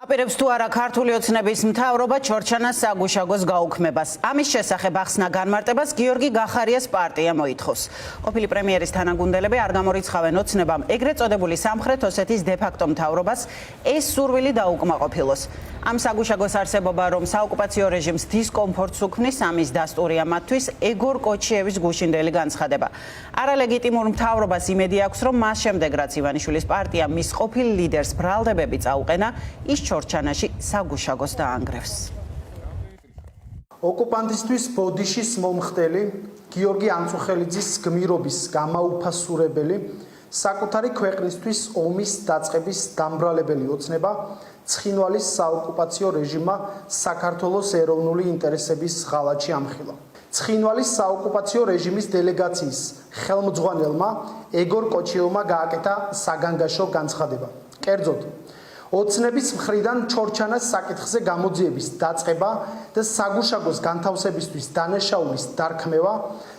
აპირებს თუ არა ქართული ოცნების მთავრობა ჩორჩანას საგუშაგოს გაუქმებას. ამის შესახებ ახსნა განმარტებას გიორგი გახარიას პარტია მოითხოვს. ყოფილი პრემიერის თანაგუნდელები არ გამორიცხავენ ოცნებამ ეგრეთ წოდებული სამხრეთ ოსეთის დე-ფაქტო მთავრობას ეს სურვილი დაუკმაყოფილოს. ამ საგუშაგოს არსებობა რომ საოკუპაციო რეჟიმს დისკომფორტს უქმნის, ამის დასტურია მათთვის ეგორ კოჩიევის გუშინდელი განცხადება. არალეგიტიმურ მთავრობას იმედი აქვს, რომ მას შემდეგ რაც ივანიშვილის პარტია მის ყოფილ ლიდერს ბრალდებები წაუყენა, ის ჩორჩანაში საგუშაგოს დაანგრევს. ოკუპანტისთვის ბოდიშის მომხდელი გიორგი ანწუხელიძის გმირობის გამაუფასურებელი საკუთარი ქვეყნისთვის ომის დაწყების დამბრალებელი ოცნება ცხინვალის საოკუპაციო რეჟიმმა საქართველოს ეროვნული ინტერესების ღალატში ამხილა. ცხინვალის საოკუპაციო რეჟიმის დელეგაციის ხელმძღვანელმა ეგორ კოჩიევმა გააკეთა საგანგაშო განცხადება. კერძოდ, ოცნების მხრიდან ჩორჩანას საკითხზე გამოძიების დაწყება და საგუშაგოს განთავსებისთვის დანაშაულის დარქმევა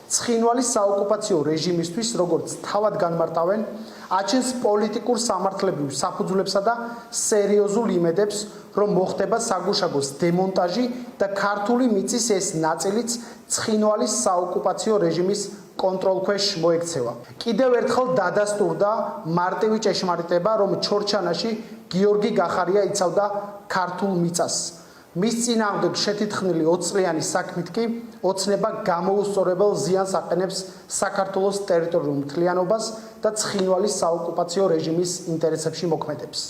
ცხინვალის საოკუპაციო რეჟიმისთვის, როგორც თავად განმარტავენ, აჩენს პოლიტიკურ სამართლებრივ საფუძვლებსა და სერიოზულ იმედებს, რომ მოხდება საგუშაგოს დემონტაჟი და ქართული მიწის ეს ნაწილიც ცხინვალის საოკუპაციო რეჟიმის კონტროლქვეშ მოექცევა. კიდევ ერთხელ დადასტურდა მარტივი ჭეშმარიტება, რომ ჩორჩანაში გიორგი გახარია იცავდა ქართულ მიწას. მის წინააღმდეგ შეთითხნილი 20 წლიანი საქმით კი ოცნება გამოუსწორებელ ზიანს აყენებს საქართველოს ტერიტორიულ მთლიანობას და ცხინვალის საოკუპაციო რეჟიმის ინტერესებში მოქმედებს.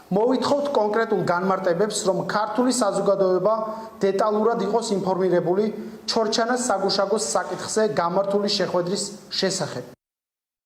მოვითხოვთ კონკრეტულ განმარტებებს, რომ ქართული საზოგადოება დეტალურად იყოს ინფორმირებული ჩორჩანას საგუშაგოს საკითხზე გამართული შეხვედრის შესახებ.